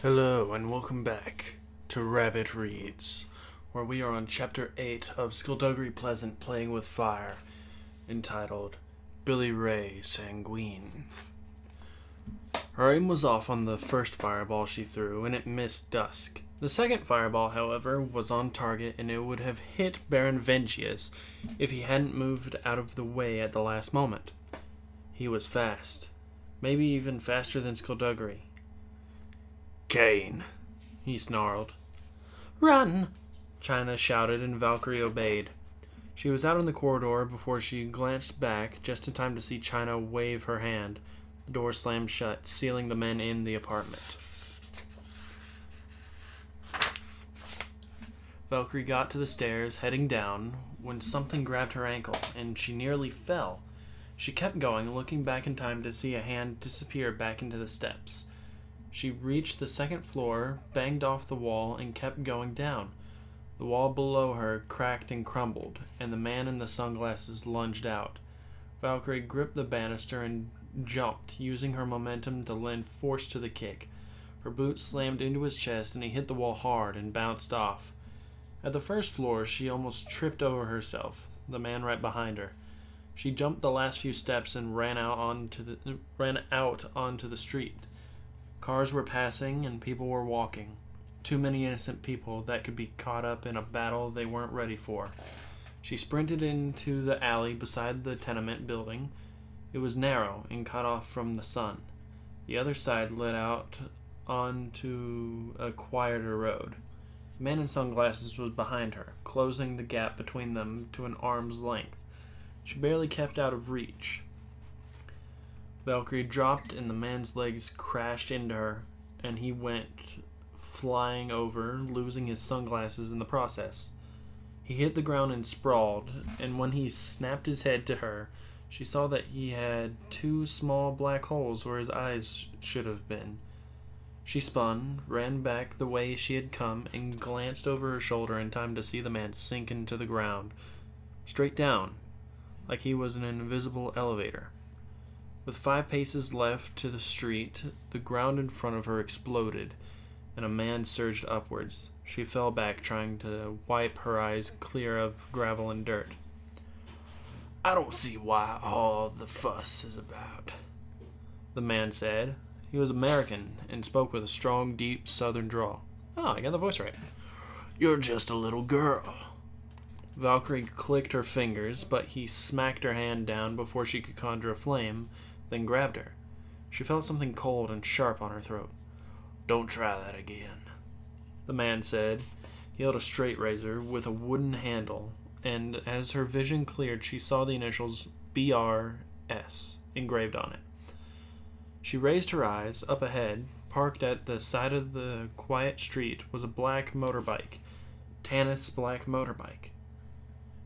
Hello and welcome back to Rabbit Reads, where we are on Chapter 8 of Skulduggery Pleasant Playing with Fire, entitled Billy Ray Sanguine. Her aim was off on the first fireball she threw, and it missed Dusk. The second fireball, however, was on target, and it would have hit Baron Vengeous if he hadn't moved out of the way at the last moment. He was fast, maybe even faster than Skulduggery. "Kane," he snarled. "Run!" China shouted, and Valkyrie obeyed. She was out in the corridor before she glanced back, just in time to see China wave her hand. The door slammed shut, sealing the men in the apartment. Valkyrie got to the stairs, heading down, when something grabbed her ankle, and she nearly fell. She kept going, looking back in time to see a hand disappear back into the steps. She reached the second floor, banged off the wall, and kept going down. The wall below her cracked and crumbled, and the man in the sunglasses lunged out. Valkyrie gripped the banister and jumped, using her momentum to lend force to the kick. Her boot slammed into his chest, and he hit the wall hard and bounced off. At the first floor, she almost tripped over herself, the man right behind her. She jumped the last few steps and ran out onto the street. Cars were passing and people were walking. Too many innocent people that could be caught up in a battle they weren't ready for. She sprinted into the alley beside the tenement building. It was narrow and cut off from the sun. The other side led out onto a quieter road. The man in sunglasses was behind her, closing the gap between them to an arm's length. She barely kept out of reach. Valkyrie dropped and the man's legs crashed into her, and he went flying over, losing his sunglasses in the process. He hit the ground and sprawled, and when he snapped his head to her, she saw that he had two small black holes where his eyes should have been. She spun, ran back the way she had come, and glanced over her shoulder in time to see the man sink into the ground, straight down, like he was an invisible elevator. With 5 paces left to the street, the ground in front of her exploded, and a man surged upwards. She fell back, trying to wipe her eyes clear of gravel and dirt. "I don't see why all the fuss is about," the man said. He was American and spoke with a strong, deep southern drawl. Oh, I got the voice right. "You're just a little girl." Valkyrie clicked her fingers, but he smacked her hand down before she could conjure a flame, then grabbed her. She felt something cold and sharp on her throat. "Don't try that again," the man said. He held a straight razor with a wooden handle, and as her vision cleared, she saw the initials BRS engraved on it. She raised her eyes. Up ahead, parked at the side of the quiet street, was a black motorbike. Tanith's black motorbike.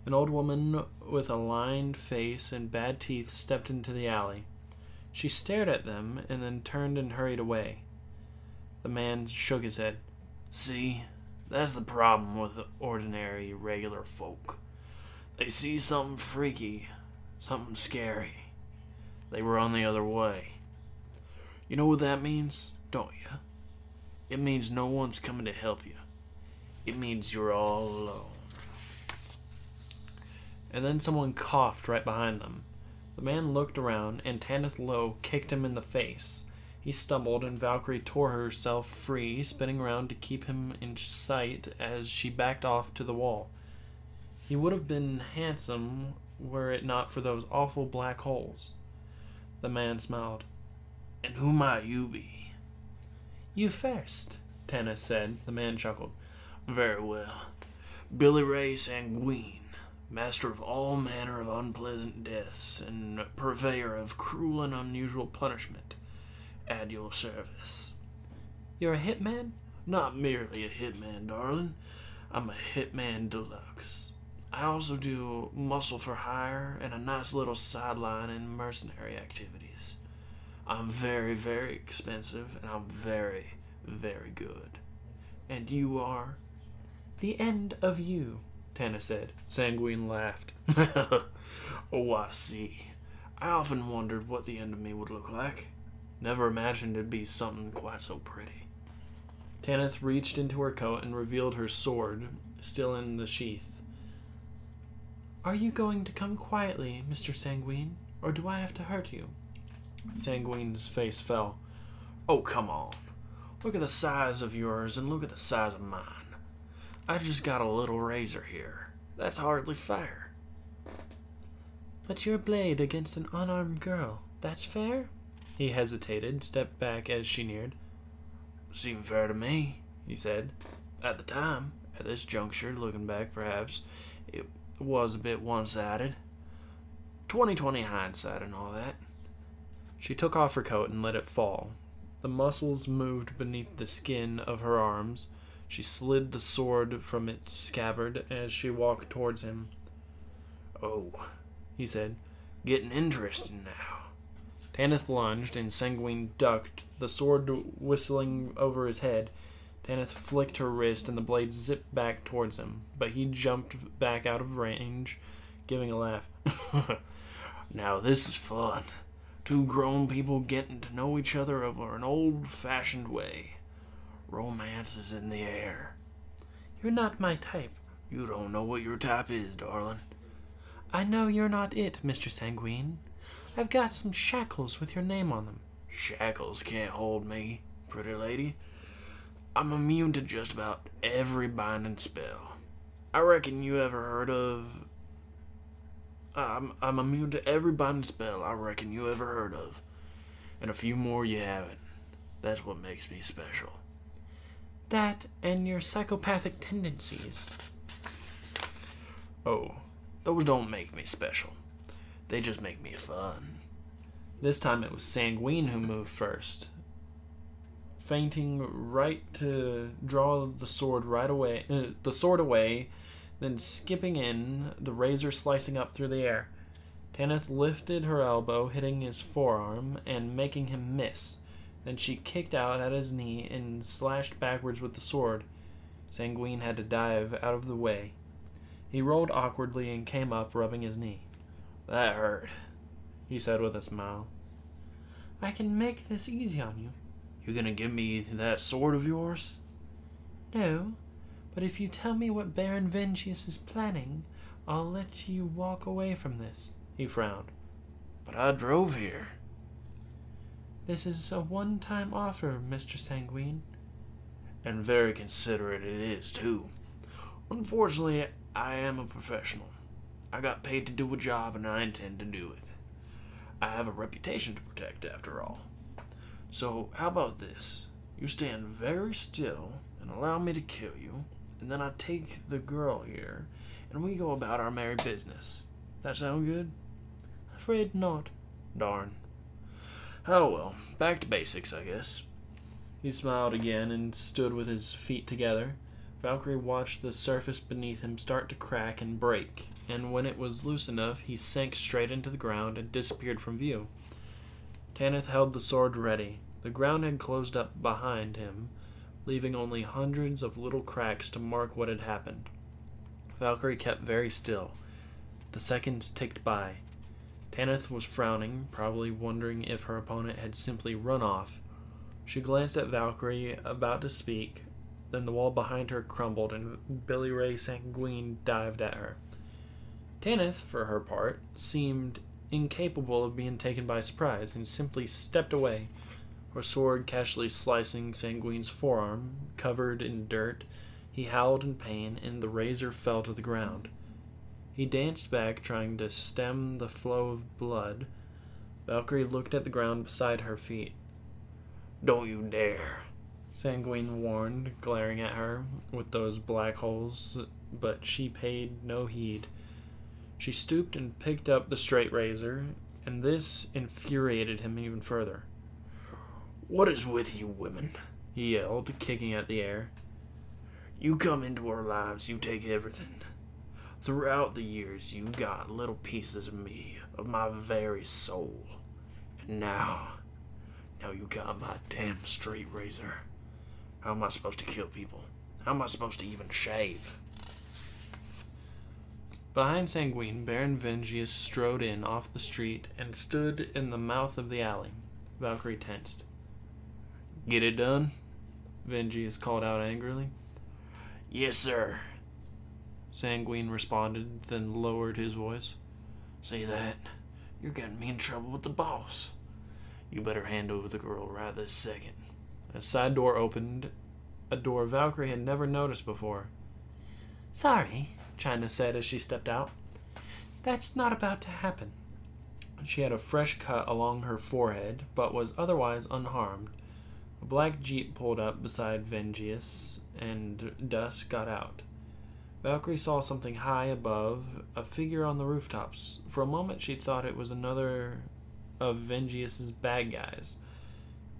An old woman with a lined face and bad teeth stepped into the alley. She stared at them and then turned and hurried away. The man shook his head. "See, that's the problem with ordinary, regular folk. They see something freaky, something scary. They run the other way. You know what that means, don't you? It means no one's coming to help you. It means you're all alone." And then someone coughed right behind them. The man looked around, and Tanith Lowe kicked him in the face. He stumbled, and Valkyrie tore herself free, spinning around to keep him in sight as she backed off to the wall. He would have been handsome were it not for those awful black holes. The man smiled. "And who might you be?" "You first," Tanith said. The man chuckled. "Very well. Billy Ray Sanguine, master of all manner of unpleasant deaths, and purveyor of cruel and unusual punishment, at your service." "You're a hitman?" "Not merely a hitman, darling. I'm a hitman deluxe. I also do muscle for hire and a nice little sideline in mercenary activities. I'm very, very expensive, and I'm very, very good." "And you are?" "The end of you," Tanith said. Sanguine laughed. "Oh, I see. I often wondered what the end of me would look like. Never imagined it'd be something quite so pretty." Tanith reached into her coat and revealed her sword, still in the sheath. Are you going to come quietly, Mr. Sanguine, or do I have to hurt you? Sanguine's face fell. Oh, come on. Look at the size of yours and look at the size of mine. I just got a little razor here. That's hardly fair. But your blade against an unarmed girl, that's fair? He hesitated, stepped back as she neared. Seemed fair to me, he said. At the time, at this juncture, looking back perhaps, it was a bit one-sided. 20/20 hindsight and all that. She took off her coat and let it fall. The muscles moved beneath the skin of her arms. She slid the sword from its scabbard as she walked towards him. Oh, he said, getting interesting now. Tanith lunged and Sanguine ducked, the sword whistling over his head. Tanith flicked her wrist and the blade zipped back towards him, but he jumped back out of range, giving a laugh. Now this is fun. Two grown people getting to know each other over an old-fashioned way. Romance is in the air. You're not my type. You don't know what your type is, darling. I know you're not it, Mr. Sanguine. I've got some shackles with your name on them. Shackles can't hold me, pretty lady. I'm immune to just about every binding spell. I reckon you ever heard of... I'm immune to every binding spell I reckon you ever heard of. And a few more you haven't. That's what makes me special. That and your psychopathic tendencies. Oh, those don't make me special. They just make me fun. This time it was Sanguine who moved first, feinting right to draw the sword away, then skipping in, the razor slicing up through the air. Tanith lifted her elbow, hitting his forearm and making him miss. Then she kicked out at his knee and slashed backwards with the sword. Sanguine had to dive out of the way. He rolled awkwardly and came up, rubbing his knee. That hurt, he said with a smile. I can make this easy on you. You gonna give me that sword of yours? No, but if you tell me what Baron Vengeous is planning, I'll let you walk away from this, he frowned. But I drove here. This is a one-time offer, Mr. Sanguine. And very considerate it is, too. Unfortunately, I am a professional. I got paid to do a job, and I intend to do it. I have a reputation to protect, after all. So, how about this? You stand very still and allow me to kill you, and then I take the girl here, and we go about our merry business. That sound good? Afraid not. Darn. Oh well, back to basics, I guess. He smiled again and stood with his feet together. Valkyrie watched the surface beneath him start to crack and break, and when it was loose enough, he sank straight into the ground and disappeared from view. Tanith held the sword ready. The ground had closed up behind him, leaving only hundreds of little cracks to mark what had happened. Valkyrie kept very still. The seconds ticked by. Tanith was frowning, probably wondering if her opponent had simply run off. She glanced at Valkyrie, about to speak, then the wall behind her crumbled and Billy Ray Sanguine dived at her. Tanith, for her part, seemed incapable of being taken by surprise and simply stepped away, her sword casually slicing Sanguine's forearm, covered in dirt. He howled in pain and the razor fell to the ground. He danced back, trying to stem the flow of blood. Valkyrie looked at the ground beside her feet. Don't you dare, Sanguine warned, glaring at her with those black holes, but she paid no heed. She stooped and picked up the straight razor, and this infuriated him even further. What is with you women? He yelled, kicking at the air. You come into our lives, you take everything. Throughout the years, you got little pieces of me, of my very soul. And now you got my damn straight razor. How am I supposed to kill people? How am I supposed to even shave? Behind Sanguine, Baron Vengeous strode in off the street and stood in the mouth of the alley. Valkyrie tensed. Get it done? Vengeous called out angrily. Yes, sir, Sanguine responded, then lowered his voice. See that? You're getting me in trouble with the boss. You better hand over the girl right this second. A side door opened, a door Valkyrie had never noticed before. Sorry, China said as she stepped out. that's not about to happen. She had a fresh cut along her forehead, but was otherwise unharmed. A black jeep pulled up beside Vengeous, and Dusk got out. Valkyrie saw something high above, a figure on the rooftops. For a moment she thought it was another of Vengeous's bad guys,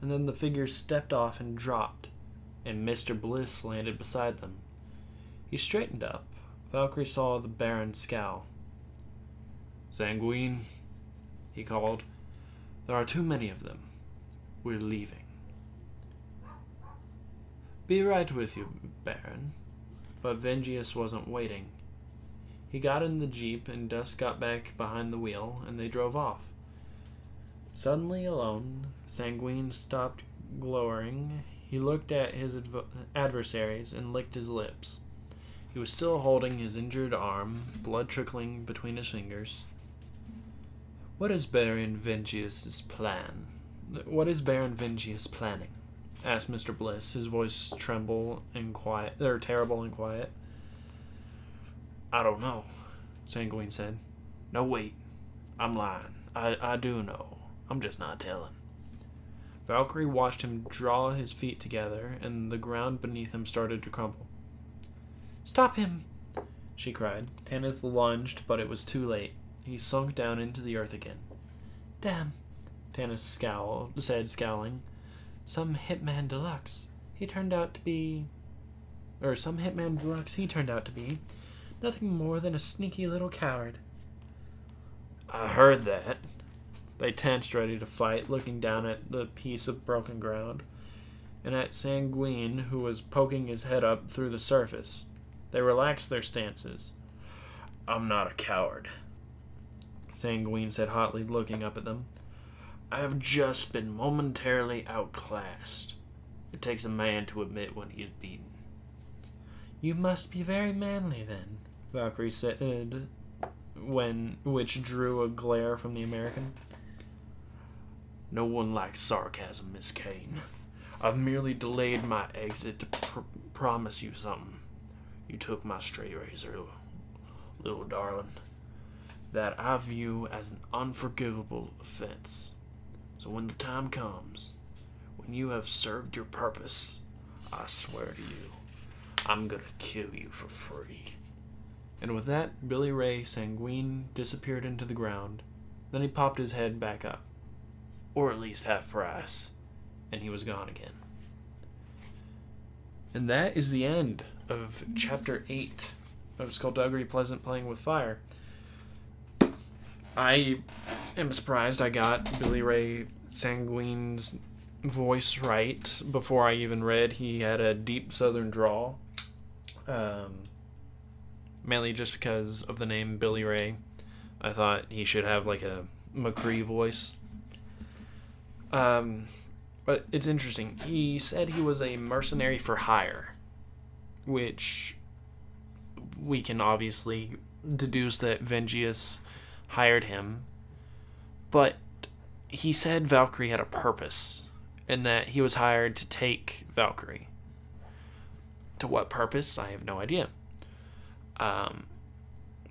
and then the figure stepped off and dropped, and Mr. Bliss landed beside them. He straightened up. Valkyrie saw the Baron scowl. Sanguine, he called. There are too many of them. We're leaving. Be right with you, Baron. But Vengeous wasn't waiting. He got in the jeep, and Dusk got back behind the wheel, and they drove off. Suddenly alone, Sanguine stopped glowering. He looked at his adversaries and licked his lips. He was still holding his injured arm, blood trickling between his fingers. What is Baron Vengeous's plan? What is Baron Vengeous planning? Asked Mr. Bliss, his voice terrible and quiet. I don't know, Sanguine said. No, wait. I'm lying. I do know. I'm just not telling. Valkyrie watched him draw his feet together, and the ground beneath him started to crumble. Stop him! She cried. Tanith lunged, but it was too late. He sunk down into the earth again. Damn, Tanith said, scowling. Some Hitman Deluxe he turned out to be. Nothing more than a sneaky little coward. I heard that. They tensed, ready to fight, looking down at the piece of broken ground, and at Sanguine, who was poking his head up through the surface. They relaxed their stances. I'm not a coward, Sanguine said hotly, looking up at them. I have just been momentarily outclassed. It takes a man to admit when he is beaten. You must be very manly, then, Valkyrie said, which drew a glare from the American. No one likes sarcasm, Miss Kane. I've merely delayed my exit to promise you something. You took my stray razor, little darling. That I view as an unforgivable offense. So when the time comes, when you have served your purpose, I swear to you, I'm gonna kill you for free. And with that, Billy Ray Sanguine disappeared into the ground. Then he popped his head back up. Or at least half price. And he was gone again. And that is the end of Chapter 8 of Skulduggery Pleasant Playing with Fire. I am surprised I got Billy Ray Sanguine's voice right before I even read. He had a deep southern drawl. Mainly just because of the name Billy Ray. I thought he should have like a McCree voice. But it's interesting. He said he was a mercenary for hire, which we can obviously deduce that Vengeous hired him. But he said Valkyrie had a purpose, and that he was hired to take Valkyrie. To what purpose? I have no idea.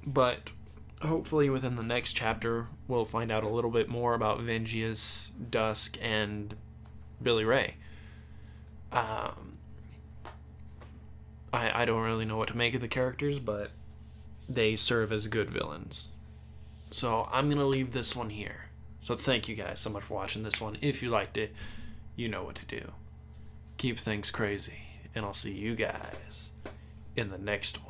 But hopefully within the next chapter, we'll find out a little bit more about Vengeous, Dusk, and Billy Ray. I don't really know what to make of the characters, but they serve as good villains. So I'm going to leave this one here. So thank you guys so much for watching this one. If you liked it, you know what to do. Keep things crazy, and I'll see you guys in the next one.